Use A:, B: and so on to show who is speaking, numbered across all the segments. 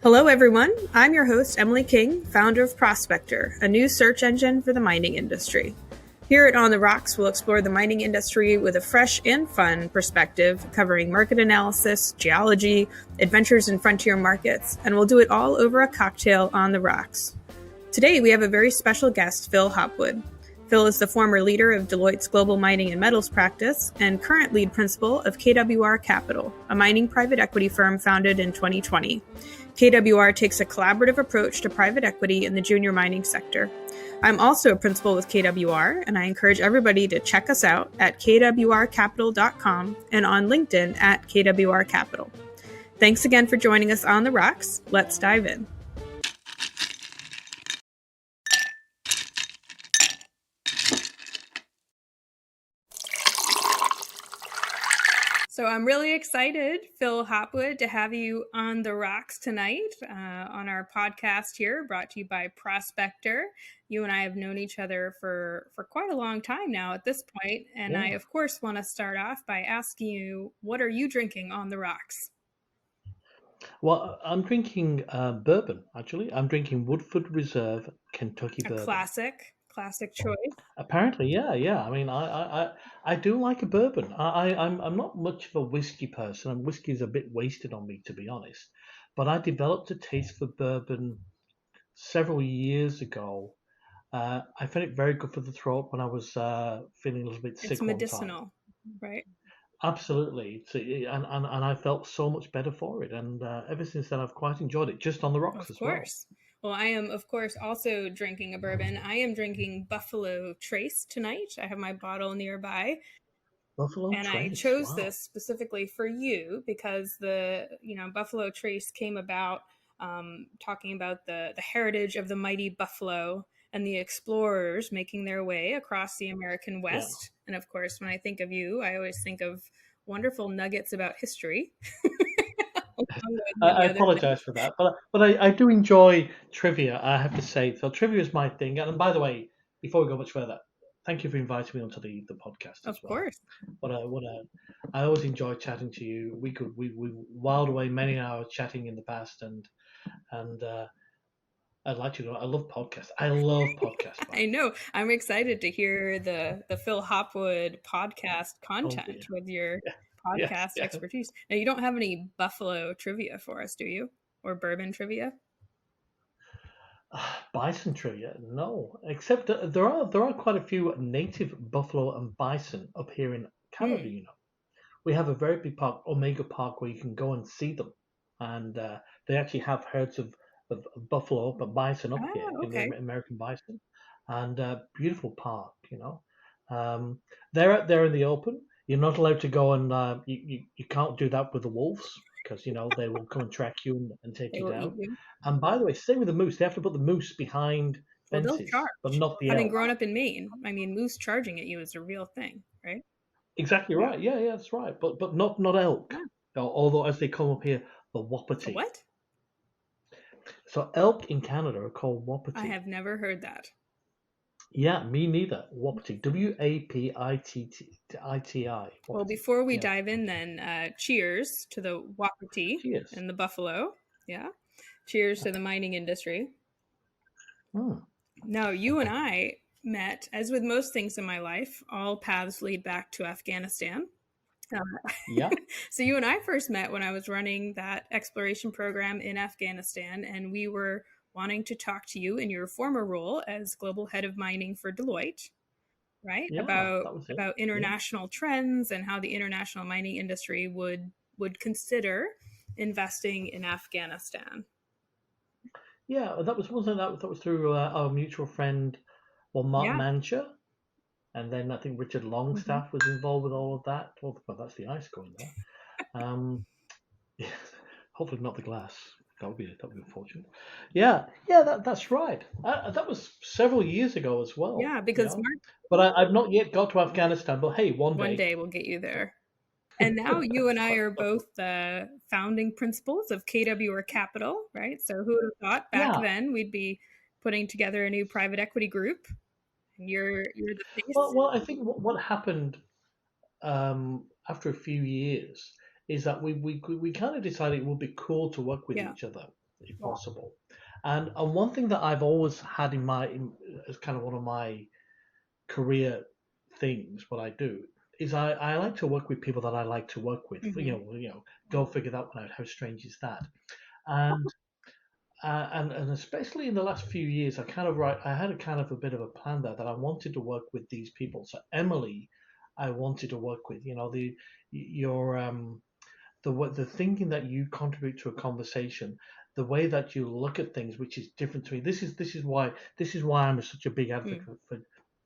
A: Hello, everyone. I'm your host, Emily King, founder of Prospector, a new search engine for the mining industry. Here at On the Rocks, we'll explore the mining industry with a fresh and fun perspective, covering market analysis, geology, adventures in frontier markets, and we'll do it all over a cocktail on the rocks. Today, we have a very special guest, Phil Hopwood. Phil is the former leader of Deloitte's global mining and metals practice and current lead principal of KWR Capital, a mining private equity firm founded in 2020. KWR takes a collaborative approach to private equity in the junior mining sector. I'm also a principal with KWR, and I encourage everybody to check us out at kwrcapital.com and on LinkedIn at KWR Capital. Thanks again for joining us on the rocks. Let's dive in. So I'm really excited, Phil Hopwood, to have you on the rocks tonight on our podcast here, brought to you by Prospector. You and I have known each other for quite a long time now at this point, and yeah. I, of course, want to start off by asking you, what are you drinking on the rocks?
B: Well, I'm drinking bourbon, actually. I'm drinking Woodford Reserve Kentucky bourbon.
A: Classic choice.
B: Apparently, yeah. I mean, I do like a bourbon. I'm not much of a whiskey person, and whiskey is a bit wasted on me, to be honest. But I developed a taste for bourbon several years ago. I found it very good for the throat when I was feeling a little bit sick.
A: It's medicinal, right?
B: Absolutely, and I felt so much better for it, and ever since then I've quite enjoyed it. Just on the rocks as well.
A: Of course. Well, I am, of course, also drinking a bourbon. I am drinking Buffalo Trace tonight. I have my bottle nearby.
B: Buffalo
A: Trace. I chose this specifically for you because the Buffalo Trace came about talking about the heritage of the mighty buffalo and the explorers making their way across the American West. Yeah. And of course, when I think of you, I always think of wonderful nuggets about history.
B: I apologize for that, but I do enjoy trivia, I have to say. So trivia is my thing. And by the way, before we go much further, thank you for inviting me onto the podcast as well.
A: Of course.
B: I always enjoy chatting to you. We whiled away many hours chatting in the past, and I'd like you to know I love podcasts. I love podcasts.
A: I know. I'm excited to hear the Phil Hopwood podcast content with your podcast expertise. Now, you don't have any Buffalo trivia for us, do you? Or bourbon trivia?
B: Bison trivia? No. Except there are quite a few native buffalo and bison up here in Canada, you know. We have a very big park, Omega Park, where you can go and see them. And they actually have herds of buffalo, but bison up here, okay. American bison, and beautiful park, you know. They're out there in the open. You're not allowed to go and you can't do that with the wolves because, you know, they will come and track you and take you down. And by the way, same with the moose. They have to put the moose behind fences, but not the elk.
A: Having grown up in Maine, I mean, moose charging at you is a real thing, right?
B: Exactly right. Yeah, that's right. But not elk. Yeah. Although as they come up here, the wapiti.
A: What?
B: So elk in Canada are called wapiti.
A: I have never heard that.
B: Yeah, me neither. Wapiti. Wapiti.
A: Well, before we dive in then, cheers to the wapiti and the buffalo. Yeah. Cheers to the mining industry. Now, you and I met, as with most things in my life, all paths lead back to Afghanistan.
B: Yeah.
A: So you and I first met when I was running that exploration program in Afghanistan, and we were wanting to talk to you in your former role as global head of mining for Deloitte, right?
B: Yeah,
A: about international trends and how the international mining industry would consider investing in Afghanistan.
B: Yeah, that was through our mutual friend, Mark Mancher. And then I think Richard Longstaff was involved with all of that. Well, that's the ice going there. Hopefully not the glass. That would be unfortunate. Yeah, that's right. That was several years ago as well.
A: Yeah, because
B: you know? But I've not yet got to Afghanistan. But hey, one
A: day we'll get you there. And now you and I are both the founding principals of KWR Capital, right? So who would have thought back then we'd be putting together a new private equity group? You're the face.
B: Well, I think what happened after a few years is that we kind of decided it would be cool to work with each other. if possible. And one thing that I've always had as kind of one of my career things, what I do is I like to work with people that I like to work with.
A: Mm-hmm.
B: Go figure that one out. How strange is that? And and especially in the last few years, I had a kind of a bit of a plan there that I wanted to work with these people. So Emily, I wanted to work with. Your the thinking that you contribute to a conversation, the way that you look at things, which is different to me. This is why I'm such a big
A: Mm.
B: advocate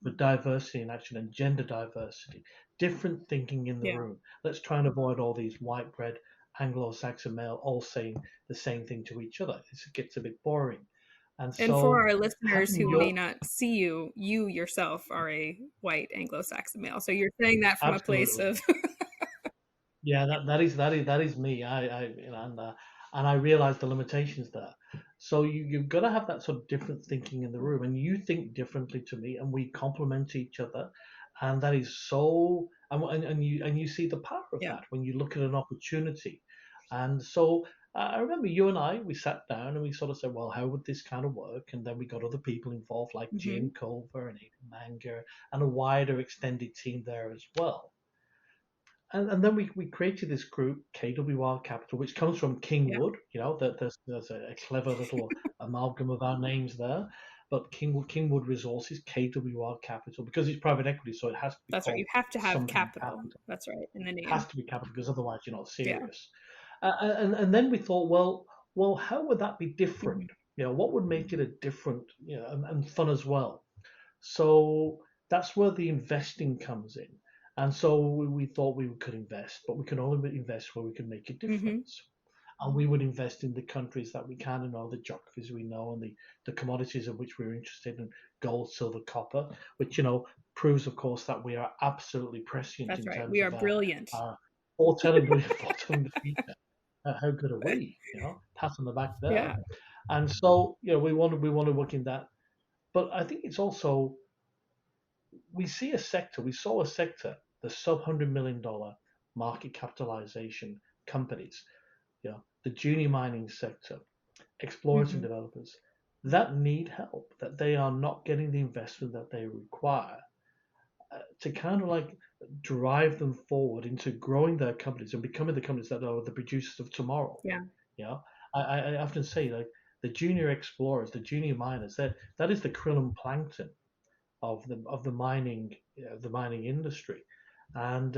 B: for diversity in action and gender diversity. Different thinking in the
A: Yeah.
B: room. Let's try and avoid all these white bread Anglo-Saxon male all saying the same thing to each other. It gets a bit boring. And
A: And for
B: so
A: our listeners
B: having
A: who
B: your
A: may not see you, you yourself are a white Anglo-Saxon male. So you're saying that from a place
B: absolutely.
A: of
B: Yeah, that is me. And I realize the limitations there. So you've got to have that sort of different thinking in the room, and you think differently to me, and we complement each other, and that is so. And you see the power of
A: yeah.
B: that when you look at an opportunity, and so. I remember you and we sat down and we sort of said, well, how would this kind of work? And then we got other people involved like
A: Mm-hmm.
B: Jane Culver and Aidan Manger and a wider extended team there as well. And then we created this group, KWR Capital, which comes from
A: Yeah,
B: Kingwood. There's a clever little amalgam of our names there. But Kingwood Resources, KWR Capital, because it's private equity, so it has to be
A: that's right. You
B: called
A: have to have
B: something
A: capital.
B: capital.
A: That's right, in the
B: Has
A: name.
B: to be capital because otherwise you're not
A: Yeah.
B: serious. And then we thought, well, how would that be different?
A: Mm-hmm.
B: What would make it a different, and fun as well? So that's where the investing comes in. And so we thought we could invest, but we can only invest where we can make a
A: Mm-hmm.
B: difference. And we would invest in the countries that we kind of know, the geographies we know, and the commodities of which we're interested in, gold, silver, copper, which, proves, of course, that we are absolutely prescient
A: That's
B: in
A: right.
B: terms
A: We are
B: of
A: brilliant.
B: our foretelling the future. How good are we? Pat on the back there.
A: Yeah.
B: And so, we want to work in that. But I think it's also we saw a sector, the sub $100 million market capitalization companies, the junior mining sector, explorers and
A: Mm-hmm.
B: developers that need help, that they are not getting the investment that they require to kind of like drive them forward into growing their companies and becoming the companies that are the producers of tomorrow.
A: Yeah.
B: You know, I often say like the junior explorers, the junior miners, that is the krill and plankton of the mining industry, and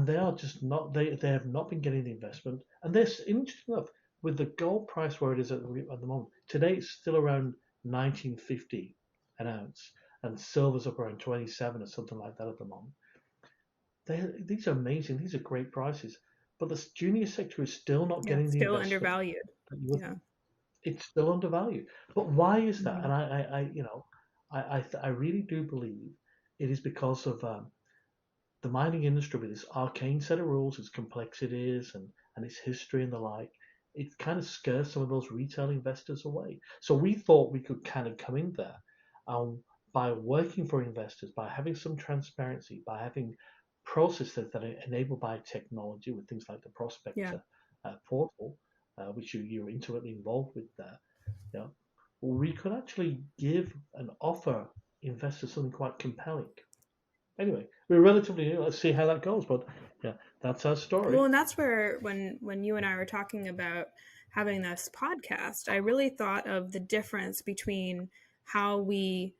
B: they are just not they have not been getting the investment. And this interesting enough, with the gold price where it is at the moment today, it's still around 1950 an ounce, and silver's up around 27 or something like that at the moment. These are amazing. These are great prices, but the junior sector is still not
A: Yeah.
B: getting the
A: Still
B: investment
A: undervalued.
B: that you would
A: Yeah.
B: think. It's still undervalued. But why is that?
A: Mm-hmm.
B: And I really do believe it is because of the mining industry with its arcane set of rules, its complexities, and its history and the like. It kind of scares some of those retail investors away. So we thought we could kind of come in there, um, by working for investors, by having some transparency, by having processes that are enabled by technology with things like the
A: Yeah.
B: Prospector portal, which you're intimately involved with there. Yeah, we could actually give and offer investors something quite compelling. Anyway, we're relatively new. Let's see how that goes. But yeah, that's our story.
A: Well, and that's where when you and I were talking about having this podcast, I really thought of the difference between how we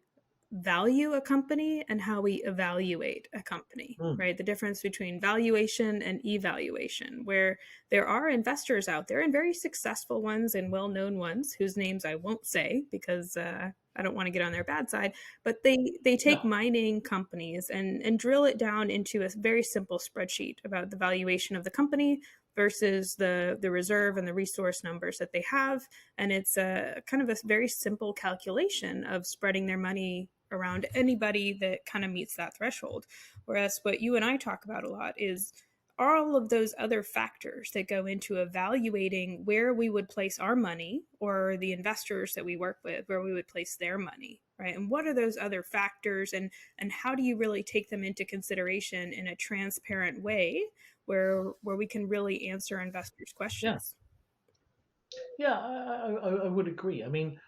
A: value a company and how we evaluate a company,
B: Mm,
A: right? The difference between valuation and evaluation, where there are investors out there and very successful ones and well known ones whose names I won't say because I don't want to get on their bad side, but they take
B: no,
A: mining companies and drill it down into a very simple spreadsheet about the valuation of the company versus the reserve and the resource numbers that they have, and it's a kind of a very simple calculation of spreading their money around anybody that kind of meets that threshold. Whereas what you and I talk about a lot is all of those other factors that go into evaluating where we would place our money, or the investors that we work with, where we would place their money, right? And what are those other factors, and how do you really take them into consideration in a transparent way where we can really answer investors'
B: yeah,
A: questions?
B: Yeah, I would agree. I mean,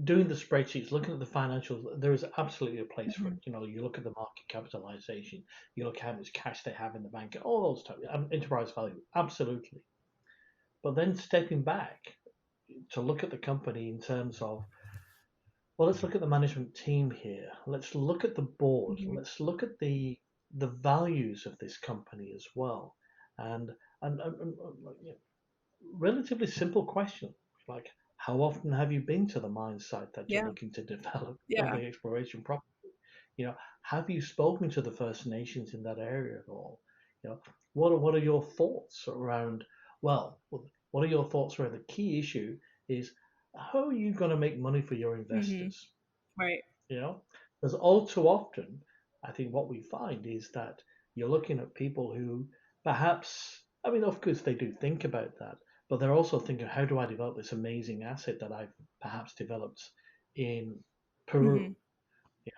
B: doing the spreadsheets, looking at the financials, there is absolutely a place for
A: Hmm.
B: it. You look at the market capitalization, you look how much cash they have in the bank, all those types, enterprise value, absolutely. But then stepping back to look at the company in terms of, well, let's look at the management team here. Let's look at the board.
A: Hmm.
B: Let's look at the values of this company as well. And you know, relatively simple question like how often have you been to the mine site that you're
A: Yeah.
B: looking to develop or
A: Yeah.
B: the exploration property? Have you spoken to the First Nations in that area at all? You know, what are your thoughts around? Well, what are your thoughts around the key issue is how are you going to make money for your
A: Hmm.
B: investors?
A: Right.
B: You know, because all too often, I think what we find is that you're looking at people who perhaps, I mean, of course they do think about that, but they're also thinking, how do I develop this amazing asset that I've perhaps developed in Peru?
A: Hmm.
B: You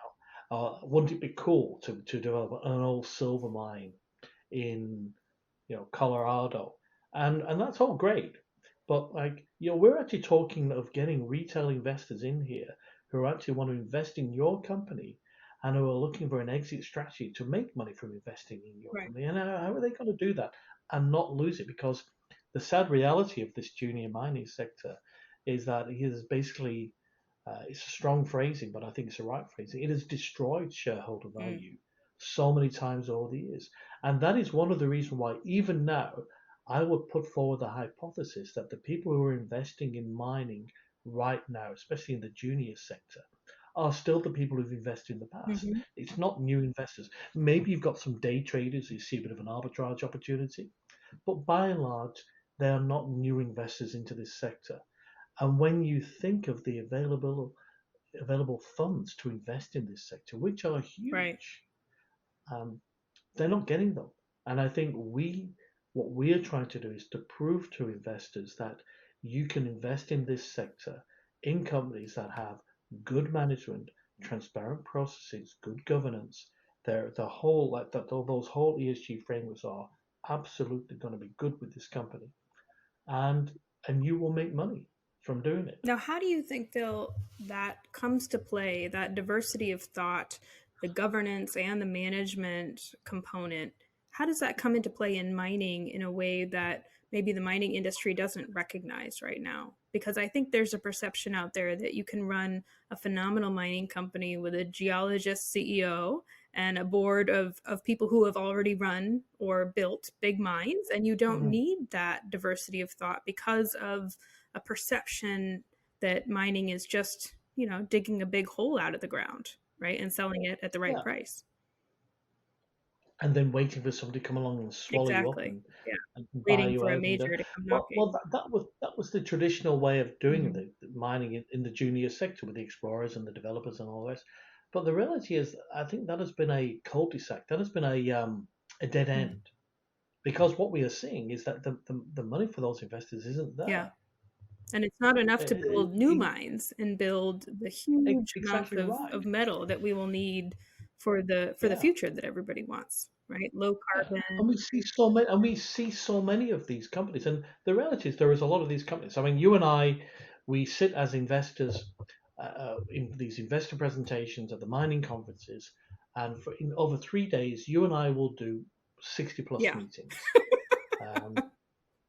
B: wouldn't it be cool to develop an old silver mine in Colorado, and that's all great. But we're actually talking of getting retail investors in here who actually want to invest in your company and who are looking for an exit strategy to make money from investing in your
A: Right.
B: company. And how are they going to do that and not lose it? Because the sad reality of this junior mining sector is that it is basically it's a strong phrasing, but I think it's the right phrasing. It has destroyed shareholder
A: Mm.
B: value so many times over the years. And that is one of the reasons why, even now, I would put forward the hypothesis that the people who are investing in mining right now, especially in the junior sector, are still the people who've invested in the past.
A: Hmm.
B: It's not new investors. Maybe you've got some day traders who see a bit of an arbitrage opportunity, but by and large, they are not new investors into this sector. And when you think of the available funds to invest in this sector, which are
A: Right.
B: huge, um, they're not getting them. And I think what we are trying to do is to prove to investors that you can invest in this sector in companies that have good management, transparent processes, good governance. The whole like that those whole ESG frameworks are absolutely going to be good with this company, and and you will make money from doing it.
A: Now, how do you think, Phil, that comes to play, that diversity of thought, the governance and the management component? How does that come into play in mining in a way that maybe the mining industry doesn't recognize right now? Because I think there's a perception out there that you can run a phenomenal mining company with a geologist CEO and a board of people who have already run or built big mines, and you don't
B: Mhm.
A: need that diversity of thought because of a perception that mining is just, digging a big hole out of the ground, right? And selling it at the right
B: Yeah,
A: price.
B: and then waiting for somebody to come along and swallow you up
A: Exactly. Yeah.
B: and buy
A: Waiting
B: you
A: for a
B: out. And
A: major to come
B: well,
A: knocking.
B: that was the traditional way of doing
A: Hmm.
B: the mining in the junior sector with the explorers and the developers and all the rest. But the reality is, I think that has been a cul-de-sac. That has been a dead
A: Mm.
B: end because what we are seeing is that the money for those investors isn't
A: Yeah.
B: there.
A: And it's not enough to
B: It-
A: build new
B: it-
A: mines and build the huge amount
B: exactly
A: of
B: right.
A: metal that we will need for the
B: Yeah.
A: future that everybody wants, right? Low
B: Yeah,
A: carbon.
B: and we see so many of these companies, and the reality is there is a lot of these companies. I mean, you and I, we sit as investors in these investor presentations at the mining conferences, and for in over 3 days, you and I will do 60 plus
A: Yeah.
B: meetings. Um,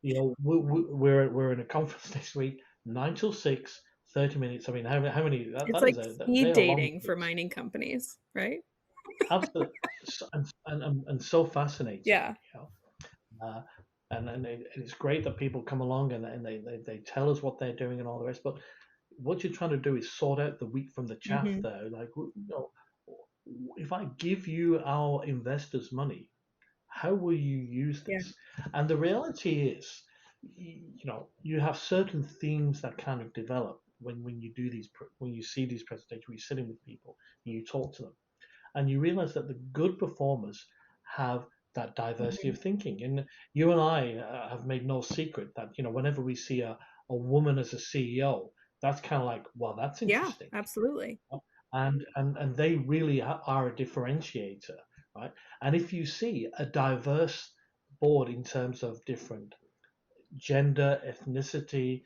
B: we're in a conference next week, 9 till 6, 30 minutes. I mean, how many? That,
A: It's
B: that is
A: like
B: they
A: speed
B: are long
A: dating for
B: meetings.
A: mining companies, right?
B: Absolutely, and so fascinating.
A: Yeah.
B: Uh, and it's great that people come along and they tell us what they're doing and all the rest. But what you're trying to do is sort out the wheat from the chaff
A: Hmm.
B: there. Like, if I give you our investors money, how will you use
A: Yeah.
B: this? And the reality is, you have certain themes that kind of develop when you do when you see these presentations, when you're sitting with people and you talk to them and you realize that the good performers have that diversity
A: Hmm.
B: of thinking. And you and I have made no secret that whenever we see a woman as a CEO, that's kind of like, well, that's
A: Yeah,
B: interesting,
A: absolutely.
B: and they really are a differentiator, right? And if you see a diverse board in terms of different gender, ethnicity,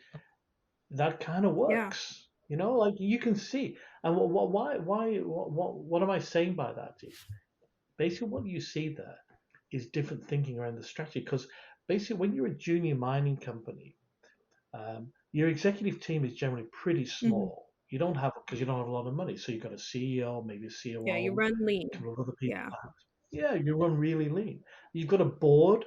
B: that kind of
A: Yeah.
B: works. Like you can see. And what am I saying by that is basically what you see there is different thinking around the strategy. Because basically, when you're a junior mining company, your executive team is generally pretty
A: Hmm.
B: small. You don't have because you don't have a lot of money, so you've got a CEO, maybe a
A: Yeah, you
B: COO,
A: run
B: a
A: lean.
B: couple of other people.
A: Yeah.
B: Perhaps. Yeah, you run really lean. You've got a board.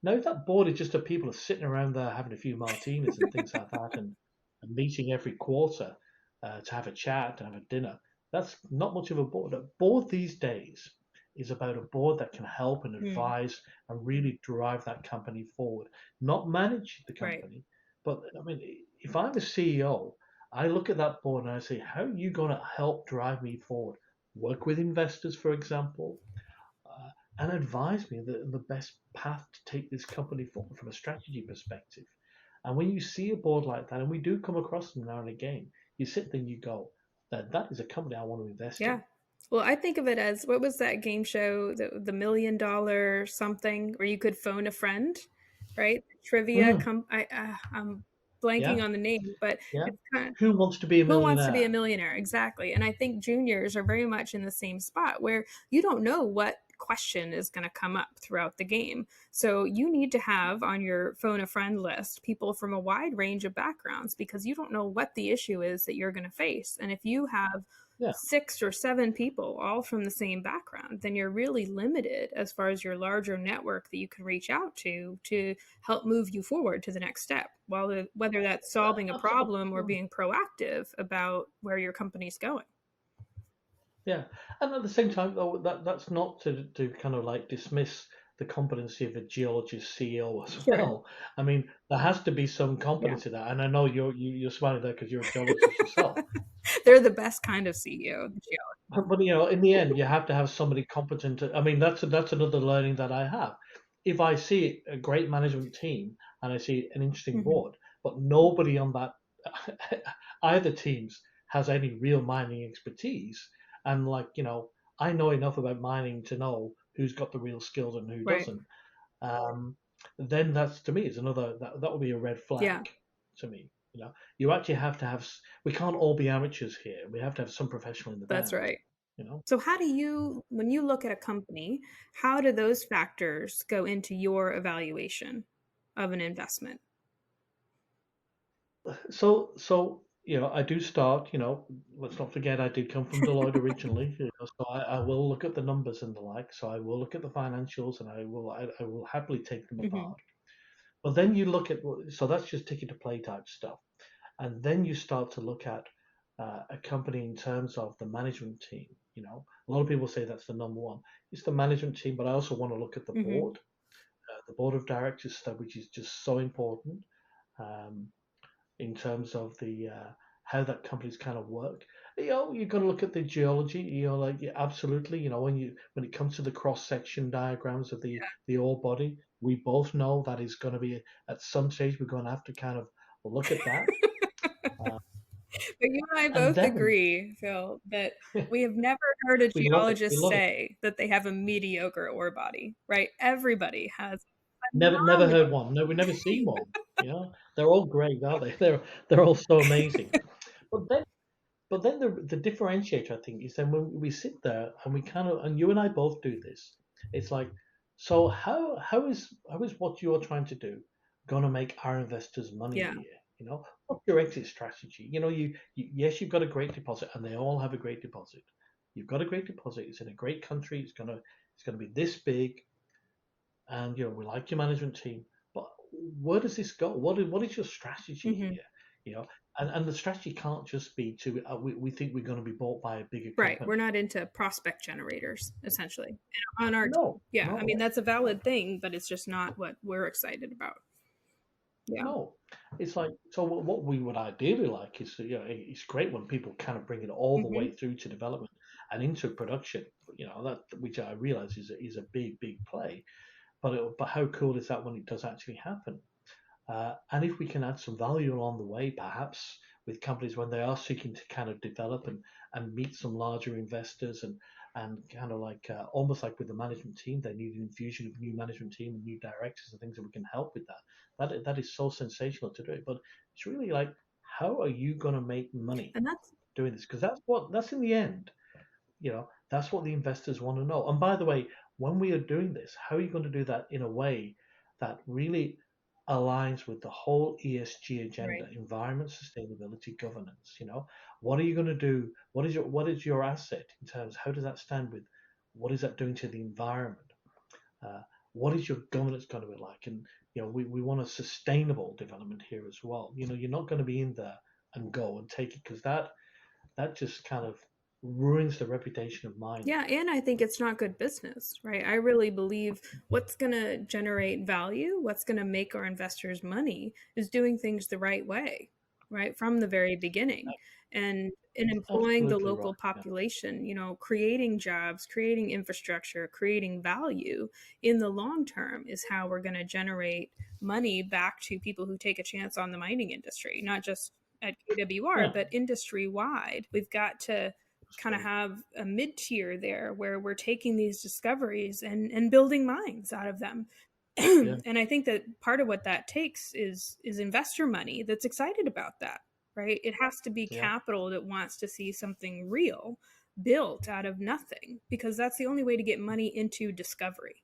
B: Now, if that board is just of people sitting around there having a few martinis and things like that, and meeting every quarter to have a chat, to have a dinner, that's not much of a board. A board these days is about a board that can help and
A: Hmm.
B: advise and really drive that company forward, not manage the
A: Right.
B: company. But I mean, if I'm a CEO, I look at that board and I say, how are you going to help drive me forward? Work with investors, for example, uh, and advise me the best path to take this company forward from a strategy perspective. And when you see a board like that, and we do come across them now and again, you sit there and you go, that is a company I want to invest
A: Yeah.
B: in.
A: Well, I think of it as what was that game show, the $1 million something, where you could phone a friend, right? Trivia.
B: Mm,
A: I'm blanking
B: yeah,
A: on the name, but
B: yeah.
A: it's kind of,
B: Who wants to be a
A: who wants to be a
B: millionaire?
A: millionaire? Exactly. And I think juniors are very much in the same spot where you don't know what question is going to come up throughout the game. So you need to have on your phone a friend list people from a wide range of backgrounds because you don't know what the issue is that you're going to face. And if you have
B: Yeah,
A: 6 or 7 people all from the same background, then you're really limited as far as your larger network that you can reach out to help move you forward to the next step, whether that's solving a
B: absolutely.
A: problem or being proactive about where your company's going.
B: Yeah, and at the same time, though, that's not to kind of like dismiss the competency of a geologist CEO as
A: Sure.
B: well. I mean, there has to be some
A: Yeah.
B: competency there, and I know you're smiling there because you're a geologist yourself.
A: They're the best kind of CEO, the
B: But in the end, you have to have somebody competent. I mean, that's another learning that I have. If I see a great management team and I see an interesting
A: Mhm.
B: board, but nobody on that either teams has any real mining expertise, and I know enough about mining to know who's got the real skills and who
A: Right.
B: doesn't. Um, then that's to me is another that would be a red
A: Yeah,
B: flag to me. You actually have to have. We can't all be amateurs here. We have to have some professional in the
A: that's
B: band.
A: right.
B: You know.
A: So how do you, when you look at a company, how do those factors go into your evaluation of an investment?
B: So I do start. Let's not forget I did come from Deloitte originally. So I will look at the numbers and the like. So I will look at the financials, and I will happily take them
A: Hmm.
B: apart. But then you look at so that's just ticket to play type stuff, and then you start to look at a company in terms of the management team. A lot of people say that's the number one. It's the management team, but I also want to look at
A: Hmm.
B: the board of directors stuff, which is just so important. Um, in terms of the how that company's kind of work. You've got to look at the geology. Like yeah, absolutely. When it comes to the cross section diagrams of the ore body, we both know that is going to be at some stage we're going to have to kind of look at that. Uh,
A: But you and I
B: and
A: both
B: then
A: agree, Phil, that we have never heard a
B: we love it. We
A: geologist
B: love it.
A: say that they have a mediocre ore body, right? Everybody has
B: Never
A: phenomenal.
B: heard one. No, we never seen one. They're all great, aren't they? They're all so amazing. But then But then the differentiator, I think, is then when we sit there and we kind of, and you and I both do this, it's like, so how is what you're trying to do going to make our investors money
A: Yeah.
B: here? What's your exit strategy? Yes, you've got a great deposit, and they all have a great deposit. You've got a great deposit. It's in a great country. It's gonna be this big, and we like your management team, but where does this go? What is your strategy
A: Hmm.
B: here? You know, and the strategy can't just be to we think we're going to be bought by a bigger
A: Right. We're
B: company.
A: not into prospect generators, essentially, on our team.
B: No,
A: Yeah. I
B: no,
A: mean, that's a valid thing, but it's just not what we're excited about. Yeah.
B: no. It's like so. What we would ideally like is it's great when people kind of bring it all the
A: Hmm.
B: way through to development and into production. That which I realize is a big play. But how cool is that when it does actually happen? And if we can add some value along the way, perhaps with companies when they are seeking to kind of develop and meet some larger investors and kind of like almost like with the management team, they need an infusion of new management team and new directors and things that we can help with that. That is so sensational to do it, but it's really like, how are you going to make money
A: And that's
B: doing this? Because that's in the end, that's what the investors want to know. And by the way, when we are doing this, how are you going to do that in a way that really aligns with the whole ESG agenda,
A: right.
B: environment, sustainability, governance? What are you going to do? What is your asset in terms? How does that stand with? What is that doing to the environment? Uh, what is your governance going to be like? And we want a sustainable development here as well. You're not going to be in there and go and take it, because that just kind of ruins the reputation of mining.
A: Yeah, and I think it's not good business, right? I really believe what's going to generate value, what's going to make our investors money is doing things the right way, right? From the very beginning. And in employing the
B: Absolutely right.
A: local
B: Yeah.
A: population, creating jobs, creating infrastructure, creating value in the long term is how we're going to generate money back to people who take a chance on the mining industry, not just at KWR,
B: Yeah.
A: but industry wide. We've got to kind of
B: So,
A: have a mid tier there where we're taking these discoveries and building mines out of them.
B: yeah.
A: And I think that part of what that takes is investor money that's excited about that, right? It has to be
B: Yeah.
A: capital that wants to see something real built out of nothing, because that's the only way to get money into discovery,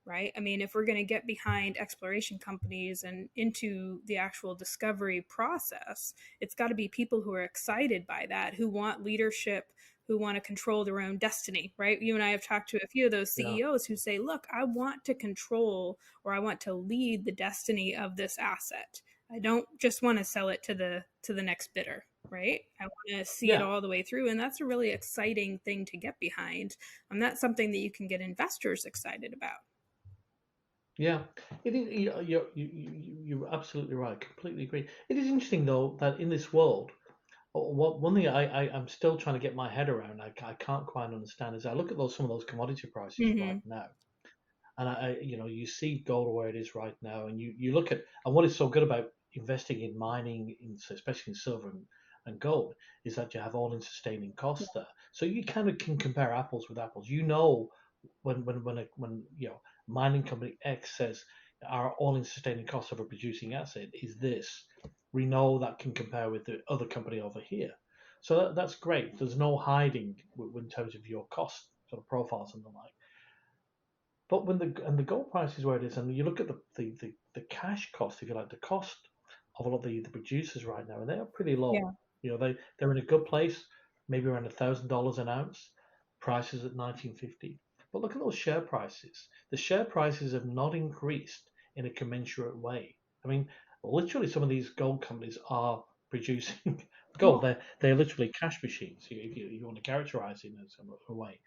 A: right? I mean, if we're going to get behind exploration companies and into the actual discovery process, it's got to be people who are excited by that, who want leadership, who want to control their own destiny, right? You and I have talked to a few of those
B: Yeah.
A: CEOs who say, look, I want to control, or I want to lead the destiny of this asset. I don't just want to sell it to the next bidder, right? I want to see it
B: Yeah.
A: all the way through. And that's a really exciting thing to get behind. And that's something that you can get investors excited about.
B: Yeah. It is. You're absolutely right. Completely agree. It is interesting though that in this world, one thing I'm still trying to get my head around, I can't quite understand, is I look at some of those commodity prices right
A: Mm-hmm.
B: now, and you see gold where it is right now, and you look at, and what is so good about investing in mining, especially in silver and gold, is that you have all-in sustaining costs there, so you kind of can compare apples with apples. When mining company X says our all-in sustaining cost of a producing asset is this, we know that can compare with the other company over here. So that's great. There's no hiding in terms of your cost sort of profiles and the like. But when the gold price is where it is, and you look at the cash cost, if you like, the cost of a lot of the producers right now, and they are pretty low.
A: Yeah.
B: They're in a good place, maybe around $1,000 an ounce. Prices at 1950. But look at those share prices. The share prices have not increased in a commensurate way. I mean, literally, some of these gold companies are producing gold.
A: Well,
B: They're literally cash machines, if you want to characterize it in a way.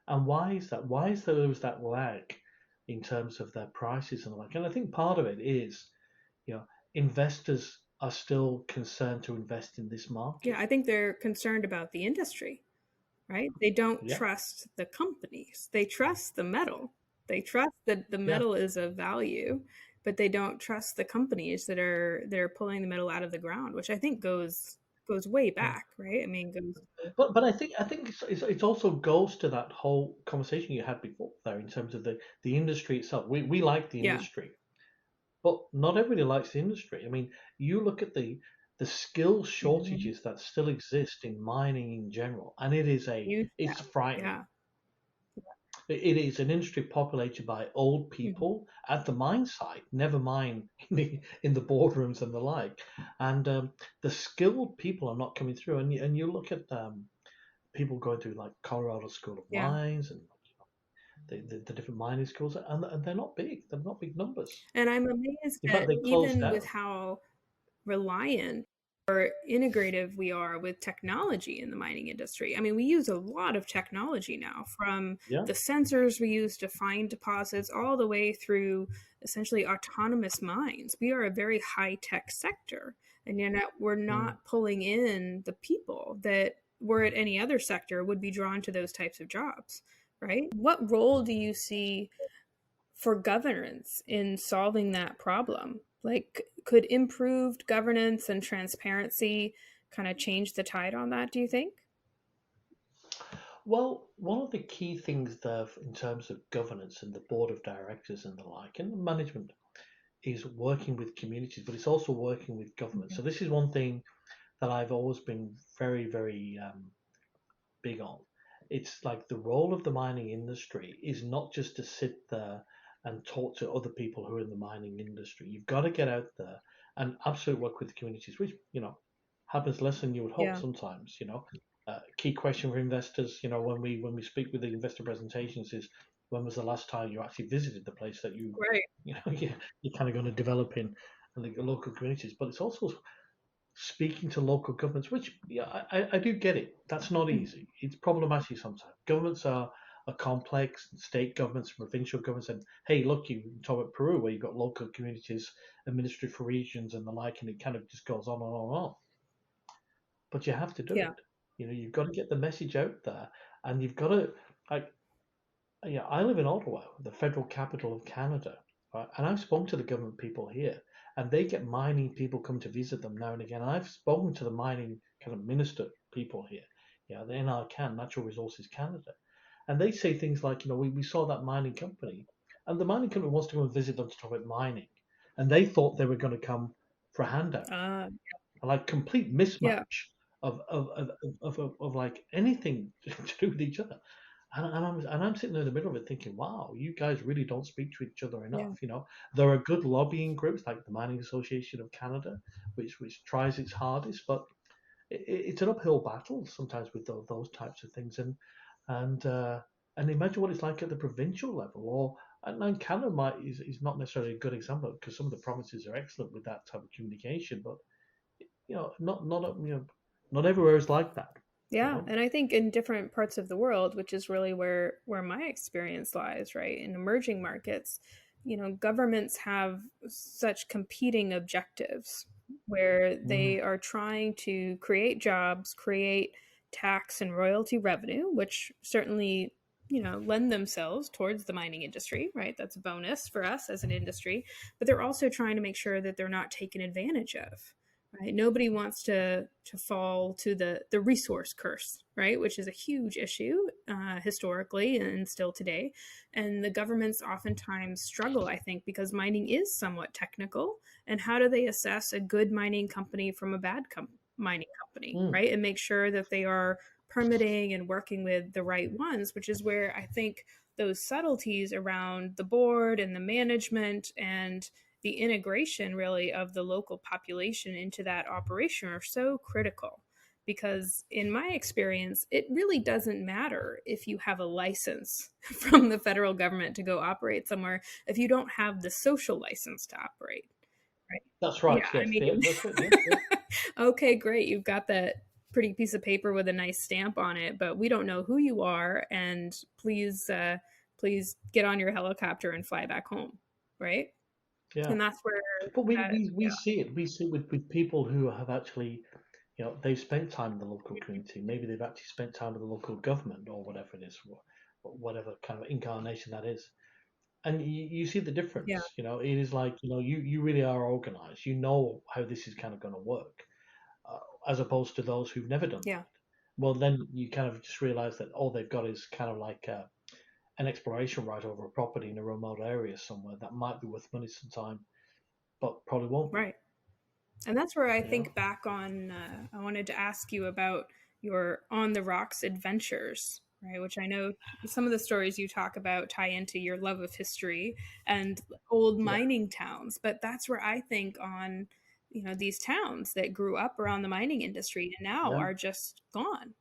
B: And why is that? Why is there was that lag in terms of their prices and the like? And I think part of it is, you know, investors are still concerned to invest in this
A: yeah,
B: market.
A: I think they're concerned about the industry, right? They don't
B: Yeah,
A: trust the companies. They trust the metal. They trust that the
B: yeah.
A: metal is of value, but they don't trust the companies that are pulling the metal out of the ground, which I think goes way
B: Yeah.
A: back, right? I mean, goes
B: But I think it's also goes to that whole conversation you had before there in terms of the industry itself. We like the
A: yeah,
B: industry, but not everybody likes the industry. I mean, you look at the skill
A: mm-hmm.
B: shortages that still exist in mining in general, and
A: Huge
B: it's
A: gap.
B: frightening.
A: Yeah.
B: It is an industry populated by old
A: Mm-hmm.
B: people at the mine site, never mind in the boardrooms and the like. And the skilled people are not coming through. And you look at people going through like Colorado School of
A: Yeah.
B: Mines and the different mining schools, and they're not big. They're not big numbers.
A: And I'm amazed
B: In fact,
A: that
B: they closed
A: even with
B: down.
A: how reliant or integrative we are with technology in the mining industry. I mean, we use a lot of technology now, from
B: Yeah.
A: the sensors we use to find deposits all the way through essentially autonomous mines. We are a very high tech sector, and yet we're
B: Mm.
A: not pulling in the people that were at any other sector would be drawn to those types of jobs, right? What role do you see for governance in solving that problem? Like, could improved governance and transparency kind of change the tide on that, do you think?
B: Well, one of the key things there in terms of governance and the board of directors and the like, and the management is working with communities, but it's also working with government.
A: Mhm.
B: So this is one thing that I've always been very big on. It's like the role of the mining industry is not just to sit there and talk to other people who are in the mining industry. You've got to get out there and absolutely work with the communities, which, happens less than you would hope
A: Yeah.
B: sometimes. Key question for investors, when we speak with the investor presentations is when was the last time you actually visited the place that you,
A: Right.
B: you know, you're kind of going to develop in the local communities. But it's also speaking to local governments, which yeah, I do get it. That's not
A: Mm.
B: easy. It's problematic sometimes. Governments are complex, state governments, provincial governments, and hey, look, you talk about Peru where you've got local communities, administered for regions and the like, and it kind of just goes on and on and on. But you have to do
A: Yeah.
B: it. You've got to get the message out there, and you've got to like yeah, I live in Ottawa, the federal capital of Canada, right? And I've spoken to the government people here, and they get mining people come to visit them now and again. And I've spoken to the mining kind of minister people here, the NRCan, Natural Resources Canada, and they say things like, we saw that mining company, and the mining company wants to go and visit them to talk about mining, and they thought they were going to come for a handout,
A: Uh,
B: like complete
A: yeah.
B: mismatch of like anything to do with each other. And I'm sitting in the middle of it thinking, wow, you guys really don't speak to each other
A: Yeah.
B: enough. There are good lobbying groups like the Mining Association of Canada, which tries its hardest, but it's an uphill battle sometimes with those types of things. And imagine what it's like at the provincial level, and Canada is not necessarily a good example because some of the provinces are excellent with that type of communication, but not everywhere is like that. You
A: Yeah,
B: know.
A: and I think in different parts of the world, which is really where my experience lies, right? In emerging markets, governments have such competing objectives where
B: Mm,
A: they are trying to create jobs, create tax and royalty revenue, which certainly, lend themselves towards the mining industry, right? That's a bonus for us as an industry, but they're also trying to make sure that they're not taken advantage of. Right? Nobody wants to fall to the resource curse, right? Which is a huge issue historically and still today. And the governments oftentimes struggle, I think, because mining is somewhat technical. And how do they assess a good mining company from a bad mining company,
B: mm.
A: right? And make sure that they are permitting and working with the right ones, which is where I think those subtleties around the board and the management and the integration really of the local population into that operation are so critical because in my experience it really doesn't matter if you have a license from the federal government to go operate somewhere if you don't have the social license to operate, right?
B: That's
A: Yeah,
B: right.
A: I
B: Yes.
A: mean,
B: Yeah. That's right. Yeah. Yeah.
A: okay, great, you've got that pretty piece of paper with a nice stamp on it, but we don't know who you are, and please get on your helicopter and fly back home, right?
B: Yeah.
A: And that's where
B: But we,
A: that,
B: we, we see it. We see it with people who have actually, they've spent time in the local community. Maybe they've actually spent time with the local government or whatever it is, or whatever kind of incarnation that is. And you see the
A: yeah,
B: difference. It is like, you really are organized. You know how this is kind of going to work, as opposed to those who've never done
A: yeah,
B: that. Well, then you kind of just realize that all they've got is kind of like an exploration right over a property in a remote area somewhere that might be worth money sometime, but probably won't be.
A: right. And that's where I
B: You know.
A: think back on. I wanted to ask you about your on the rocks adventures, right? Which I know some of the stories you talk about tie into your love of history and old
B: Yeah.
A: mining towns. But that's where I think on, these towns that grew up around the mining industry and now
B: Yeah.
A: are just gone,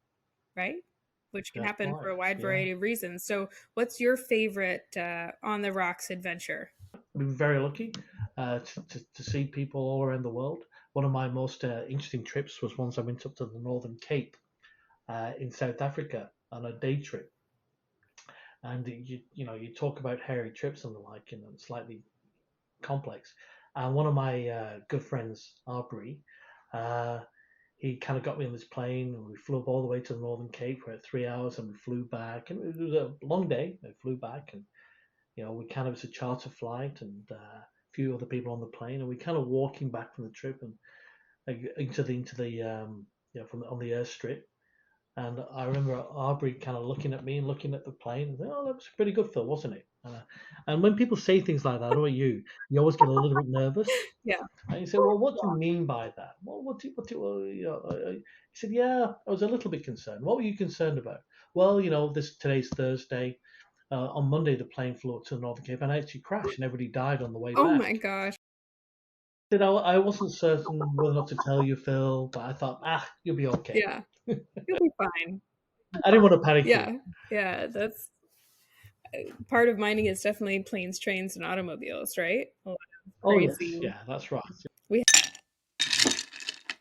A: right? Which can
B: That's
A: happen for
B: right.
A: a wide
B: Yeah.
A: variety of reasons. So, what's your favorite on the rocks adventure?
B: I've been very lucky to see people all around the world. One of my most interesting trips was once I went up to the Northern Cape in South Africa on a day trip. And you talk about hairy trips and the like, slightly complex. And one of my good friends, Arbery, uh, he kind of got me on this plane and we flew up all the way to the Northern Cape for 3 hours and we flew back. And it was a long day. I flew back and we kind of, it was a charter flight and a few other people on the plane, and we kind of walking back from the trip and into the from on the airstrip. And I remember Aubrey kind of looking at me and looking at the plane. And, oh, that was pretty good, Phil, wasn't it? And when people say things like that, I don't know about you, you always get a little bit nervous.
A: Yeah.
B: And you say, well, what do you mean by that? Well, he said, yeah, I was a little bit concerned. What were you concerned about? Well, today's Thursday. On Monday, the plane flew up to the Northern Cape and actually crashed, and everybody died on the way
A: Oh
B: back.
A: my gosh.
B: I wasn't certain whether or not to tell you, Phil, but I thought, you'll be okay.
A: Yeah. You'll be fine.
B: I didn't want to panic you.
A: Yeah. Yeah. That's part of mining is definitely planes, trains, and automobiles, right? A lot of
B: Oh yes,
A: crazy.
B: yeah, that's right.
A: We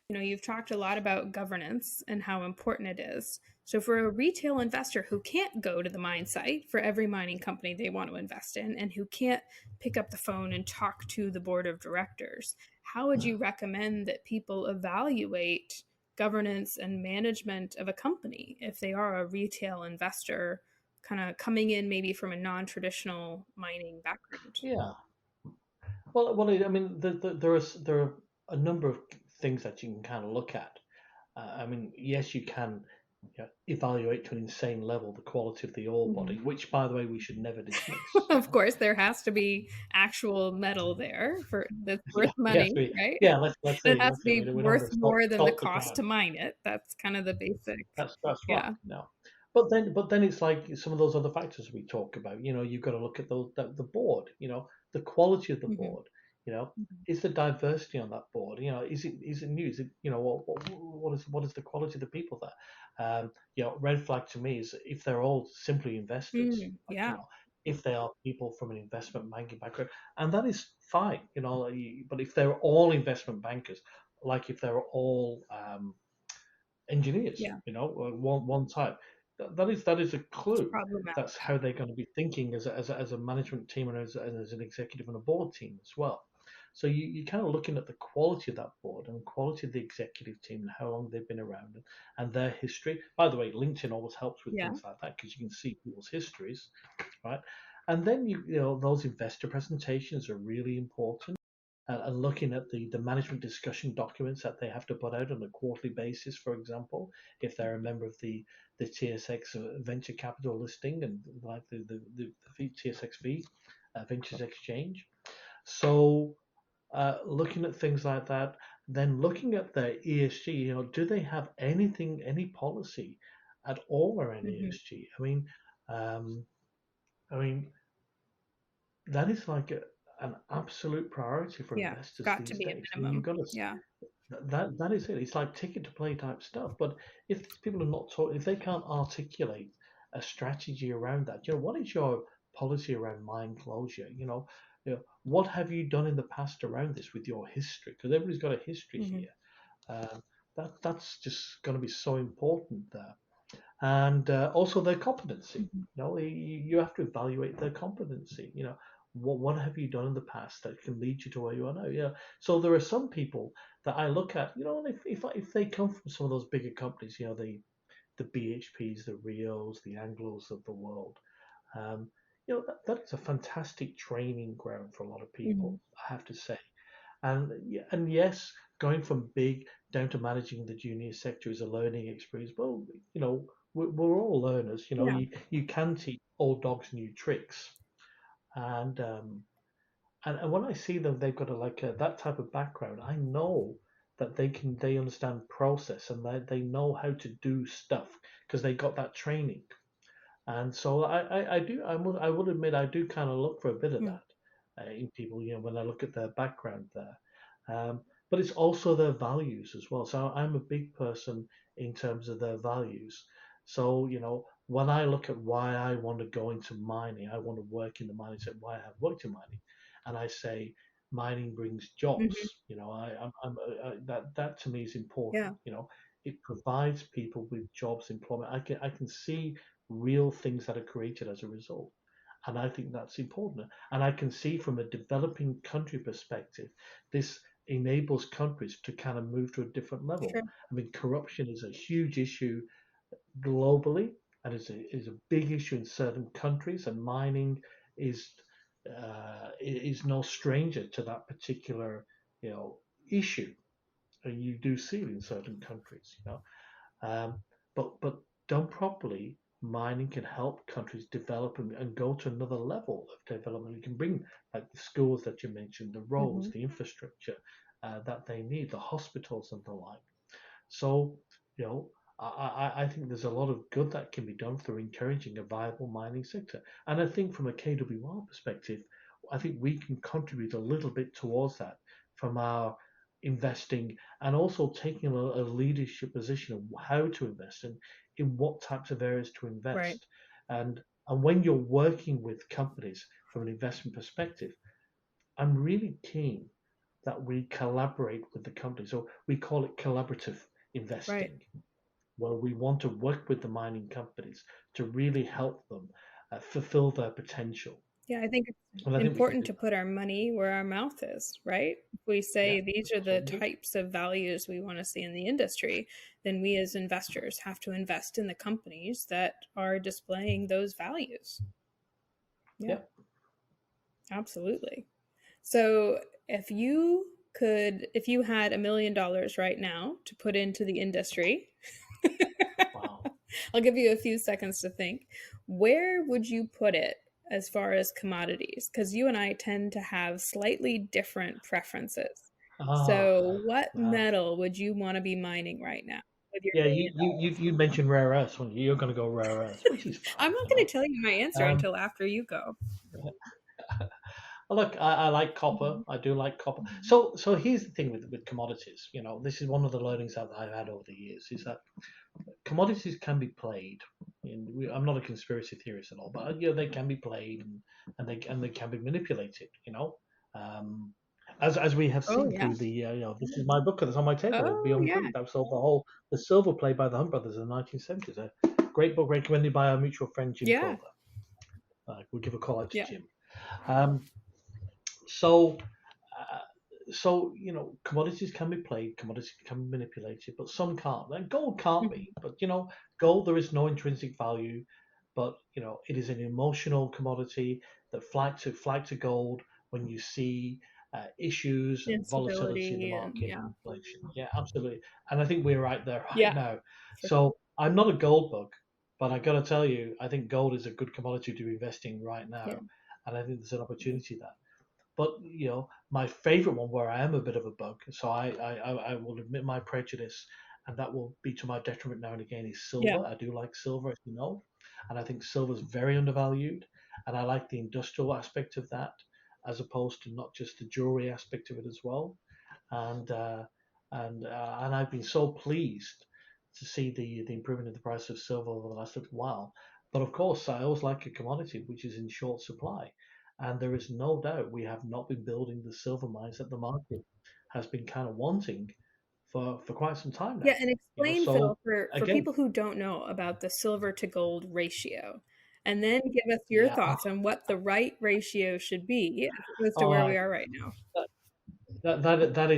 A: you've talked a lot about governance and how important it is. So, for a retail investor who can't go to the mine site for every mining company they want to invest in and who can't pick up the phone and talk to the board of directors, how would you recommend that people evaluate governance and management of a company if they are a retail investor, kind of coming in maybe from a non-traditional mining background?
B: Yeah. Well, I mean, there are a number of things that you can kind of look at. I mean, yes, you can evaluate to an insane level the quality of the ore body, which, by the way, we should never dismiss.
A: Of course, there has to be actual metal there for that's worth money, right?
B: Yeah, let's
A: It
B: say
A: has to be
B: we don't want
A: worth
B: to
A: more than the
B: stop the
A: cost
B: ground.
A: to mine it. That's kind of the basic.
B: That's right.
A: Yeah.
B: No, but then it's like some of those other factors we talk about. You've got to look at the board. The quality of the
A: Hmm.
B: board. Is the diversity on that board? Is it new? Is it what is the quality of the people there? Red flag to me is if they're all simply investors. Like,
A: Yeah.
B: if they are people from an investment banking background, and that is fine. But if they're all investment bankers, like if they're all engineers,
A: Yeah.
B: one type. That is a
A: It's
B: clue.
A: problematic.
B: That's how they're going to be thinking as a management team and as an executive and a board team as well. So you're kind of looking at the quality of that board and quality of the executive team and how long they've been around and their history. By the way, LinkedIn always helps with
A: Yeah.
B: things like that because you can see people's histories, right? And then those investor presentations are really important and looking at the management discussion documents that they have to put out on a quarterly basis, for example, if they're a member of the TSX venture capital listing and like the TSXV Ventures Exchange. So looking at things like that, then looking at their ESG, do they have any policy at all around
A: Hmm.
B: ESG? Um, I mean, that is like an absolute priority for
A: Yeah. It's
B: investors
A: got to
B: these
A: be a
B: days. You've
A: minimum.
B: got to
A: Yeah.
B: that is it. It's like ticket to play type stuff. But if these people are not taught, if they can't articulate a strategy around that, what is your policy around mine closure? What have you done in the past around this with your history? Because everybody's got a history
A: Hmm.
B: here. That's just going to be so important there, and also their competency.
A: Hmm.
B: You have to evaluate their competency. What have you done in the past that can lead you to where you are now? Yeah. So there are some people that I look at. If they come from some of those bigger companies, the BHPs, the Rios, the Anglos of the world, um, that is a fantastic training ground for a lot of
A: Hmm.
B: people. I have to say. And yes, going from big down to managing the junior sector is a learning experience. Well, we're all learners.
A: Yeah.
B: You can teach old dogs new tricks, and and when I see them, they've got that type of background. I know that they understand process and they know how to do stuff because they got that training. And so I would admit I do kind of look for a bit of
A: Mm.
B: that in people, when I look at their background there. But it's also their values as well. So I'm a big person in terms of their values. So, when I look at why I want to go into mining, I want to work in the mining sector, why I have worked in mining, and I say mining brings jobs.
A: Hmm.
B: That to me is
A: Yeah.
B: important. It provides people with jobs, employment. I can see real things that are created as a result. And I think that's important. And I can see from a developing country perspective, this enables countries to kind of move to a different level.
A: Sure.
B: I mean, corruption is a huge issue globally and is a big issue in certain countries, and mining is is no stranger to that particular, you know, issue, and you do see it in certain countries, you know. Um, but done properly, mining can help countries develop and go to another level of development. We can bring like the schools that you mentioned, the roads,
A: Hmm.
B: the infrastructure that they need, the hospitals and the like. So, you know, I think there's a lot of good that can be done through encouraging a viable mining sector. And I think from a KWR perspective, I think we can contribute a little bit towards that from our investing and also taking a leadership position of how to invest and in what types of areas to
A: Right.
B: invest. And when you're working with companies from an investment perspective, I'm really keen that we collaborate with the company. So we call it collaborative
A: Right.
B: investing, where we want to work with the mining companies to really help them fulfill their potential.
A: Yeah, I think it's
B: And I think we can
A: important
B: do
A: to
B: that.
A: put our money where our mouth is, right? If we
B: Yeah,
A: say these are the
B: absolutely.
A: types of values we want to see in the industry, then we as investors have to invest in the companies that are displaying those values. Yeah,
B: Yeah.
A: absolutely. So if you had $1 million right now to put into the industry,
B: Wow.
A: I'll give you a few seconds to think. Where would you put it as far as commodities? Because you and I tend to have slightly different preferences.
B: Ah,
A: So, what
B: uh,
A: metal would you want to be mining right now with your
B: yeah. You, you you
A: $1 million?
B: you mentioned rare earths, when you're going to go rare earths, which is
A: I'm
B: fine,
A: not
B: you
A: going
B: know.
A: to tell you my answer
B: Um,
A: until after you go.
B: Look, I like copper.
A: Mhm.
B: I do like copper. So here's the thing with commodities. You know, this is one of the learnings that I've had over the years is that commodities can be played. And I'm not a conspiracy theorist at all, but you know, they can be played and they can be manipulated. You know, um, as we have
A: Oh,
B: seen
A: yeah.
B: through the you know, this is my book that's on my table,
A: Oh,
B: Beyond
A: yeah.
B: Greed. I've sold the silver play by the Hunt brothers in the 1970s. A great book recommended by our mutual friend Jim
A: Yeah.
B: Clover. We'll give a call out to
A: Yeah.
B: Jim. Um, so uh, so you know, commodities can be played, commodities can be manipulated, but some can't. And gold can't
A: Mhm.
B: be. But you know, gold there is no intrinsic value, but you know, it is an emotional commodity that flag to gold when you see issues and volatility in the
A: Instability and
B: market
A: yeah.
B: and inflation. Yeah, absolutely. And I think we're right there right
A: Yeah.
B: now.
A: For
B: So I'm not a gold bug, but I got to tell you, I think gold is a good commodity to be investing right
A: yeah.
B: now, and I think there's an opportunity there. But you know, my favorite one where I am a bit of a bug, so I will admit my prejudice, and that will be to my detriment now and again, is
A: Yeah.
B: silver. I do like silver, as you know, and I think silver is very undervalued, and I like the industrial aspect of that, as opposed to not just the jewelry aspect of it as well. And and I've been so pleased to see the improvement in the price of silver over the last little while. But of course, I always like a commodity which is in short supply, and there is no doubt we have not been building the silver mines that the market has been kind of wanting for quite some time
A: Yeah,
B: now.
A: and
B: You know,
A: explain,
B: so
A: Phil, for
B: again,
A: people who don't know about the silver to gold ratio, and then give us your
B: yeah,
A: thoughts on what the right ratio should be as opposed to where
B: oh,
A: we are right now.
B: that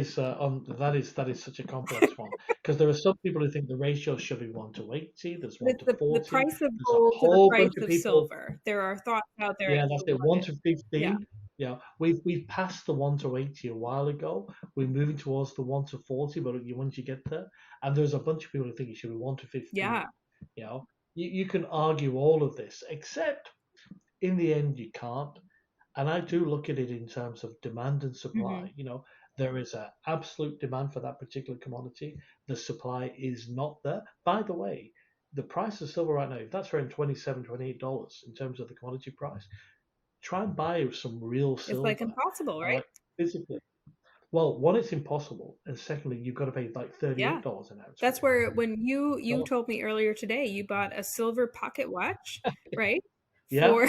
B: is such a complex one because there are some people who think the ratio should be 1 to 80. There's
A: But
B: one
A: it's
B: to
A: the
B: 40.
A: price of
B: There's a
A: gold to the
B: whole bunch
A: price
B: of
A: of
B: people.
A: silver. There are thoughts out there
B: Yeah,
A: as
B: that's
A: to
B: it.
A: what
B: One
A: is.
B: to
A: Yeah,
B: 15. Yeah, we've passed the 1 to 80 a while ago. We're moving towards the 1 to 40, but once you get there, and there's a bunch of people who think it should be 1 to 15.
A: yeah.
B: You know, you can argue all of this, except in the end you can't. And I do look at it in terms of demand and
A: Hmm.
B: supply. You know, there is an absolute demand for that particular commodity. The supply is not there. By the way, the price of silver right now, if that's around $27, $28 in terms of the commodity price, try and buy some real
A: It's like
B: silver,
A: impossible, right?
B: like physically. Well, one, it's impossible, and secondly, you've got to pay like
A: Yeah.
B: $38 an ounce for
A: That's
B: it.
A: where when you
B: So
A: told me earlier today you bought a silver pocket watch, right?
B: yeah,
A: For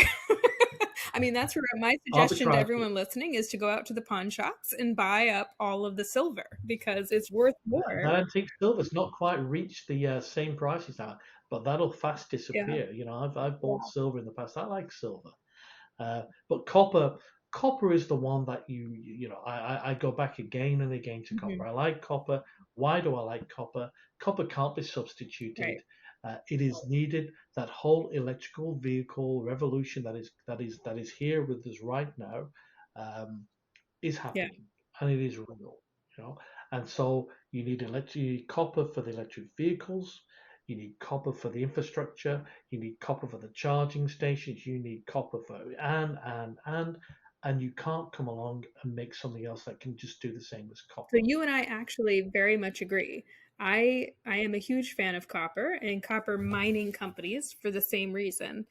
A: I mean, that's where my suggestion to
B: arbitrage.
A: everyone listening is to go out to the pawn shops and buy up all of the silver because it's worth more.
B: That antique silver's not quite reached the same prices now, but that'll fast
A: Yeah.
B: disappear. You know, I've bought
A: Yeah.
B: silver in the past. I like silver, but copper is the one that you know. I go back again and again to
A: Hmm.
B: copper. I like copper. Why do I like copper? Copper can't be substituted.
A: Right.
B: It is needed. That whole electrical vehicle revolution that is here with us right now um, is
A: Yeah.
B: happening, and it is real. You know, and so you need copper for the electric vehicles. You need copper for the infrastructure. You need copper for the charging stations. You need copper for and you can't come along and make something else that can just do the same as
A: So
B: copper.
A: you and I actually very much agree. I am a huge fan of copper and copper mining companies for the same reason.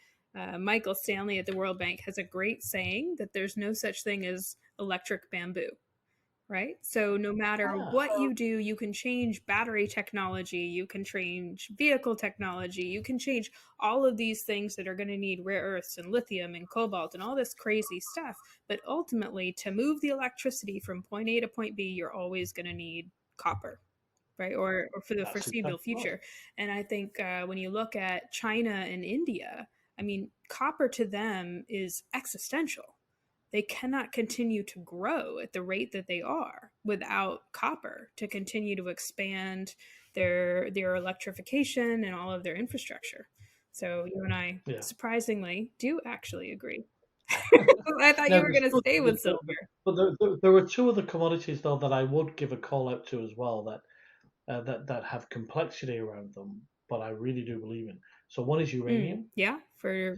A: Michael Stanley at the World Bank has a great saying that there's no such thing as electric bamboo, right? So no matter
B: Ah,
A: what you do, you can change battery technology, you can change vehicle technology, you can change all of these things that are going to need rare earths and lithium and cobalt and all this crazy stuff. But ultimately, to move the electricity from point A to point B, you're always going to need copper, right? Or for the
B: that's
A: foreseeable
B: exactly right.
A: future. And I think when you look at China and India, I mean, copper to them is existential. They cannot continue to grow at the rate that they are without copper to continue to expand their electrification and all of their infrastructure. So you and I
B: Yeah.
A: surprisingly do actually agree. I thought you
B: Now,
A: were going to stay with silver.
B: but there were two other commodities though that I would give a call out to as well that have complexity around them, but I really do believe in. So one is
A: Mm,
B: uranium.
A: yeah, for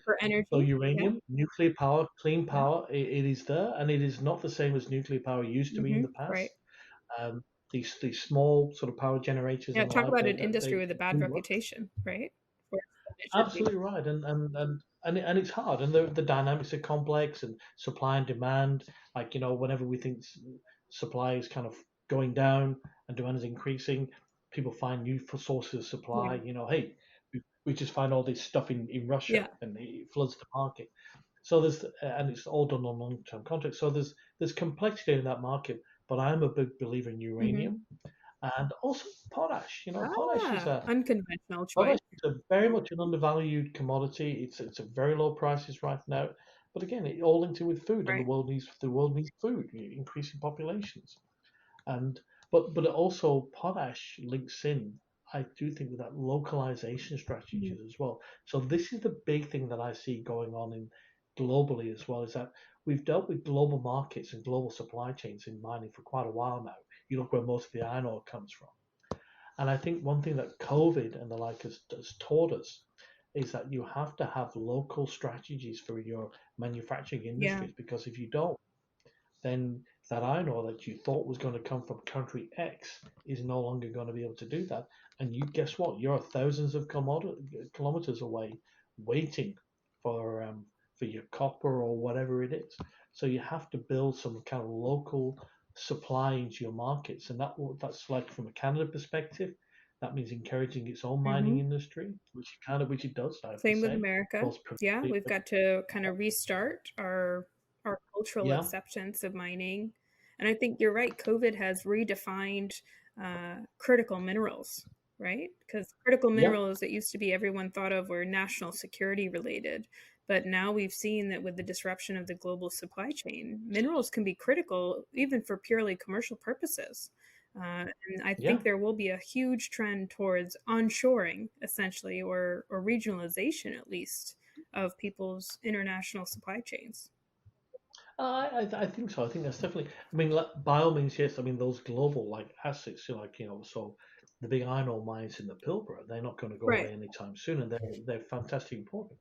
B: So
A: energy. Yeah,
B: uranium, nuclear power, clean
A: yeah.
B: power, it is there, and it is not the same as nuclear power used to be in the
A: Right.
B: past. Um, these small sort of power generators
A: Yeah,
B: and the
A: talk
B: like,
A: about an industry with a
B: they
A: bad
B: do work.
A: reputation, right? Worse than it should be.
B: Absolutely right, and it's hard, and the dynamics are complex, and supply and demand. Like whenever we think supply is kind of going down and demand is increasing, people find new sources of supply.
A: Yeah.
B: Hey, we just find all this stuff in Russia,
A: Yeah.
B: and it floods the market. So and it's all done on long-term contracts. So there's complexity in that market, but I'm a big believer in
A: Hmm.
B: uranium and also potash.
A: Ah, unconventional choice.
B: Potash is very much an undervalued commodity. It's at very low prices right now. But again, it all linked in with food, and
A: Right.
B: the world needs food, increasing populations. And but also potash links in, I do think, with that localization
A: Mhm.
B: strategies as well. So this is the big thing that I see going on in globally as well, is that we've dealt with global markets and global supply chains in mining for quite a while now. You look where most of the iron ore comes from. And I think one thing that COVID and the like has taught us is that you have to have local strategies for your manufacturing
A: Yeah.
B: industries, because if you don't, then that iron ore that you thought was going to come from country X is no longer going to be able to do that. And you guess what? You're thousands of kilometers away, waiting for your copper or whatever it is. So you have to build some kind of local supply into your markets, and that's like from a Canada perspective. That means encouraging its own mining
A: Hmm.
B: industry, which it does, I have to
A: Same with
B: say,
A: America.
B: both
A: Yeah,
B: provincially.
A: we've got to kind of restart our cultural
B: Yeah,
A: acceptance of mining. And I think you're right. COVID has redefined critical minerals, right? Because critical
B: yeah,
A: minerals that used to be everyone thought of were national security related. But now we've seen that with the disruption of the global supply chain, minerals can be critical even for purely commercial purposes. And I
B: yeah.
A: think there will be a huge trend towards onshoring, essentially, or regionalization at least, of people's international supply chains.
B: I think so. I think that's definitely. I mean, like, by all means, yes. I mean, those global like assets, so the big iron ore mines in the Pilbara, they're not going to go
A: Right,
B: away anytime soon, and they're fantastic important.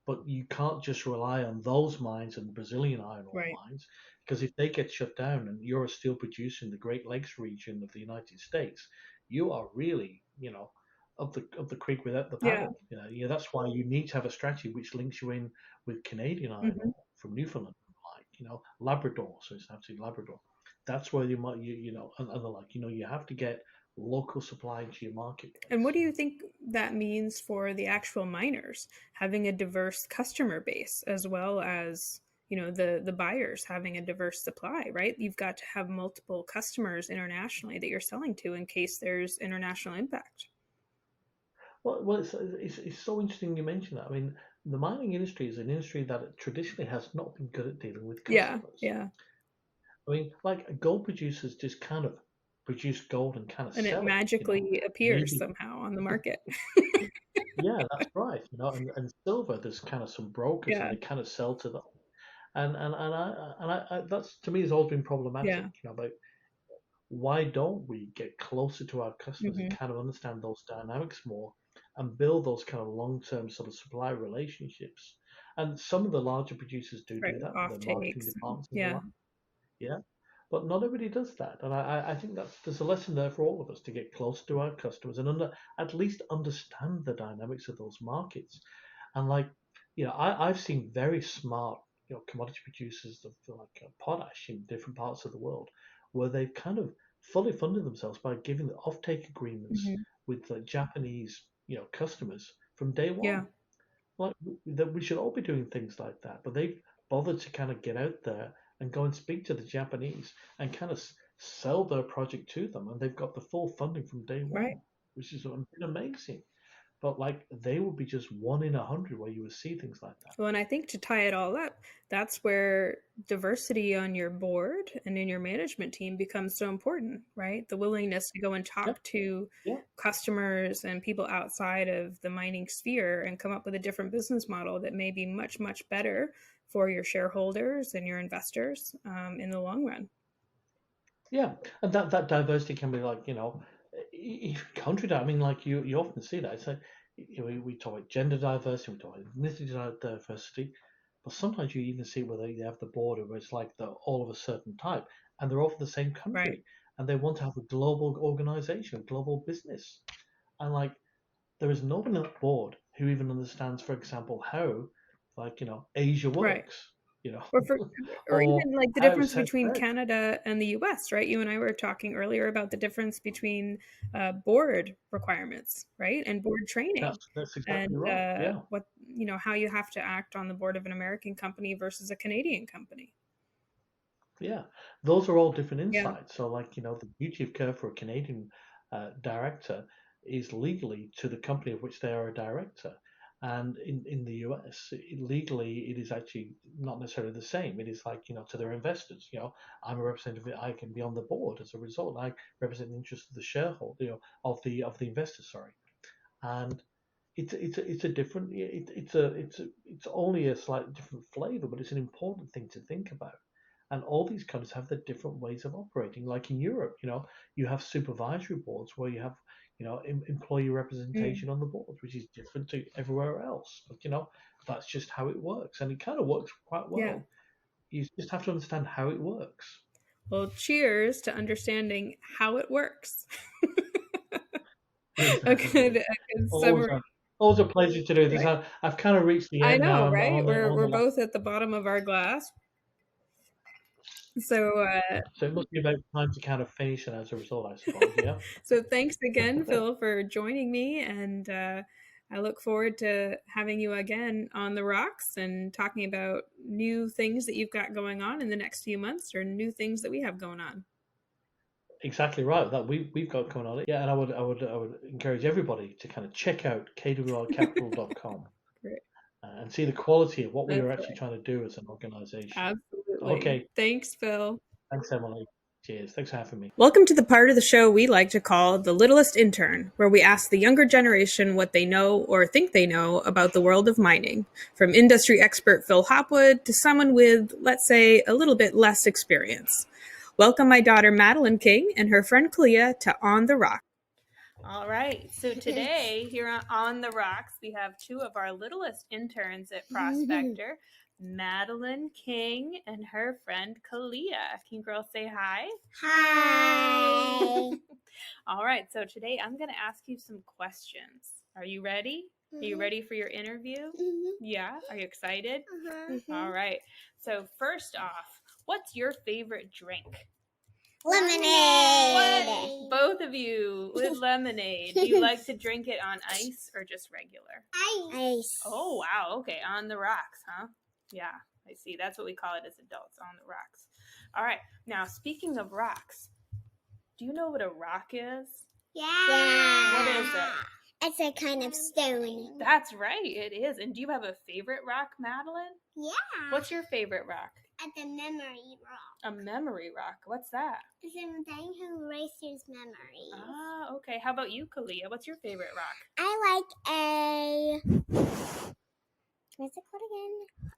B: But you can't just rely on those mines and Brazilian iron ore
A: right.
B: mines, because if they get shut down and you're a steel producer in the Great Lakes region of the United States, you are really, up the creek without the
A: Yeah.
B: paddle. That's why you need to have a strategy which links you in with Canadian iron
A: Hmm.
B: ore from Newfoundland, like Labrador. So it's absolutely Labrador. That's where you might, and the like. You have to get local supply into your
A: And what
B: marketplace.
A: do you think that means for the actual miners having a diverse customer base as well as the buyers having a diverse supply, right? You've got to have multiple customers internationally that you're selling to in case there's international impact.
B: Well, it's so interesting you mentioned that. I mean, the mining industry is an industry that traditionally has not been good at dealing with
A: Yeah,
B: customers.
A: yeah.
B: I mean, like gold producers just kind of produce gold and kind of
A: And it
B: sell it,
A: magically appears
B: maybe.
A: somehow on the market.
B: Yeah, that's right. And silver, there's kind of some brokers, and
A: Yeah.
B: they kind of sell to them. And I that's to me has always been
A: Yeah.
B: problematic. But why don't we get closer to our customers and
A: Hmm.
B: kind of understand those dynamics more and build those kind of long-term sort of supply relationships? And some of the larger producers
A: Right.
B: do that with
A: Off
B: their marketing
A: takes.
B: departments and the
A: Yeah.
B: like. Yeah. But not everybody does that. And I think there's a lesson there for all of us to get close to our customers and at least understand the dynamics of those markets. And I've seen very smart, commodity producers of like potash in different parts of the world where they've kind of fully funded themselves by giving the offtake agreements
A: Hmm.
B: with the Japanese, customers from day
A: Yeah.
B: one. Like that, we should all be doing things like that. But they've bothered to kind of get out there and go and speak to the Japanese and kind of sell their project to them, and they've got the full funding from day
A: Right.
B: one, which is been amazing. But like they would be just 1 in 100 where you would see things like that.
A: Well, and I think to tie it all up, that's where diversity on your board and in your management team becomes so important, right? The willingness to go and
B: Yeah,
A: talk to
B: yeah,
A: customers and people outside of the mining sphere and come up with a different business model that may be much, much better for your shareholders and your investors in the long run.
B: yeah. And that diversity can be like country. I mean, like you often see that. It's like we talk about gender diversity, we talk about ethnicity diversity, but sometimes you even see where they have the border where it's like they're all of a certain type, and they're often the same
A: Right.
B: country, and they want to have a global organization, a global business, and like there is nobody on that board who even understands, for example, how Asia
A: Right.
B: works, you know,
A: Or for or
B: or
A: even like the
B: how
A: difference
B: South
A: between
B: America.
A: Canada and the US, right? You and I were talking earlier about the difference between board requirements, right? And board training.
B: That's exactly
A: And
B: right. Yeah.
A: what, how you have to act on the board of an American company versus a Canadian company.
B: Yeah, those are all different
A: Yeah.
B: insights. So, the duty of care for a Canadian director is legally to the company of which they are a director. And in the US, legally, it is actually not necessarily the same. It is like, to their investors. I'm a representative, I can be on the board as a result. I represent the interests of the shareholder, of the investors, sorry. And it's a different, it's only a slightly different flavor, but it's an important thing to think about. And all these countries have their different ways of operating. Like in Europe, you have supervisory boards where you have, employee
A: Mm.
B: representation on the board, which is different to everywhere else. But that's just how it works, and it kind of works quite
A: Yeah.
B: well. You just have to understand how it works.
A: Well, cheers to understanding how it works. a good,
B: Exactly.
A: a good
B: Always
A: summary,
B: a, always a pleasure to do this.
A: right?
B: I've kind of reached the
A: I
B: end now.
A: know,
B: I'm
A: right?
B: on the
A: We're
B: last.
A: both at the bottom of our glass. So
B: So it must be about time to kind of finish it as a result, I suppose. Yeah.
A: So thanks again, Phil, for joining me, and I look forward to having you again on the rocks and talking about new things that you've got going on in the next few months, or new things that we have going on.
B: Exactly right. That we've got coming on it. Yeah, and I would encourage everybody to kind of check out kwrcapital.com
A: Great.
B: and see the quality of what we
A: That's
B: are actually
A: right.
B: trying to do as an organization.
A: Absolutely.
B: Okay.
A: Thanks, Phil.
B: Thanks, Emily. Cheers. Thanks for having me.
A: Welcome to the part of the show we like to call The Littlest Intern, where we ask the younger generation what they know or think they know about the world of mining, from industry expert Phil Hopwood to someone with, let's say, a little bit less experience. Welcome my daughter Madeline King and her friend Kalia to On the Rock. All right. So today, here on the Rocks, we have two of our littlest interns at Prospector, Madeline King and her friend Kalia. Can girls say hi?
C: Hi.
A: All right. So today, I'm going to ask you some questions. Are you ready? Are you ready for your interview? Yeah. Are you excited? All right. So first off, what's your favorite drink?
C: Lemonade.
A: What? Both of you with lemonade. Do you like to drink it on ice or just regular?
C: Ice.
A: Oh, wow. Okay. On the rocks, huh? Yeah, I see. That's what we call it as adults, on the rocks. All right. Now, speaking of rocks, do you know what a rock is?
C: Yeah.
A: What is it?
C: It's a kind of stone.
A: That's right, it is. And do you have a favorite rock, Madeline?
C: Yeah.
A: What's your favorite rock?
C: At the memory rock.
A: A memory rock. What's that?
C: It's something who erases memories.
A: Ah, okay. How about you, Kalia? What's your favorite rock?
C: I like a... What's it called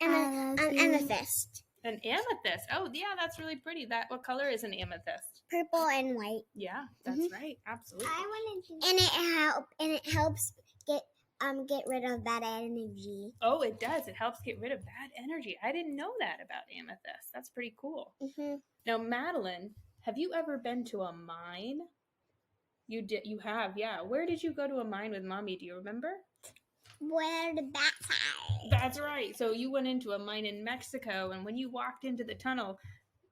C: again? Amethyst.
A: An amethyst. Oh, yeah, that's really pretty. What color is an amethyst?
C: Purple and white.
A: Yeah, that's right. Absolutely.
C: And it helps get rid of bad energy.
A: Oh, it does. It helps get rid of bad energy. I didn't know that about amethyst. That's pretty cool. Now, Madeline, have you ever been to a mine? You did. You have, yeah. Where did you go to a mine with Mommy? Do you remember?
C: Where the backside.
A: That's right. So you went into a mine in Mexico, and when you walked into the tunnel,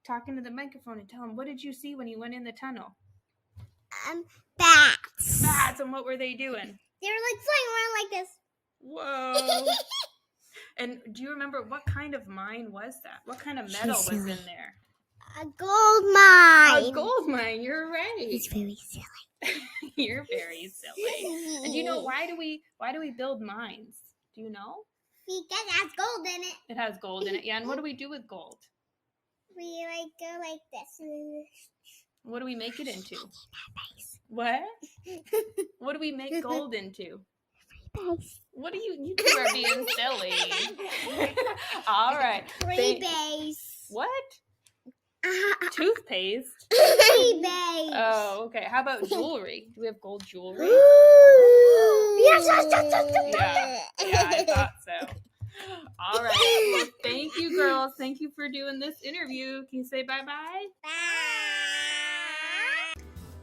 A: talk into the microphone and tell them, what did you see when you went in the tunnel?
C: Bats.
A: Bats, and what were they doing?
C: They were like flying around like this.
A: Whoa. And do you remember what kind of mine was that? What kind of metal was in there?
C: A gold mine.
A: A gold mine, you're right.
C: It's very silly.
A: You're very silly. And do you know why do we build mines? Do you know?
C: Because it has gold in it.
A: It has gold in it, yeah. And what do we do with gold?
C: We go like this.
A: What do we make it into? What? What do we make gold into? What are you two are being silly. All right.
C: Freebase.
A: What? Toothpaste?
C: Freebase.
A: Oh, okay. How about jewelry? Do we have gold jewelry?
C: Yes.
A: Yeah, I thought so. All right. Well, thank you, girls. Thank you for doing this interview. Can you say bye-bye?
C: Bye.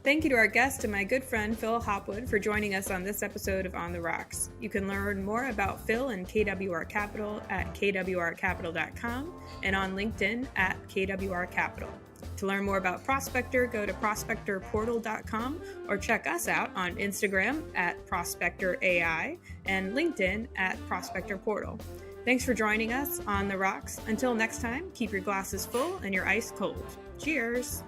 A: Thank you to our guest and my good friend Phil Hopwood for joining us on this episode of On the Rocks. You can learn more about Phil and KWR Capital at kwrcapital.com and on LinkedIn at KWR Capital. To learn more about Prospector, go to prospectorportal.com or check us out on Instagram at ProspectorAI and LinkedIn at Prospector Portal. Thanks for joining us on The Rocks. Until next time, keep your glasses full and your ice cold. Cheers!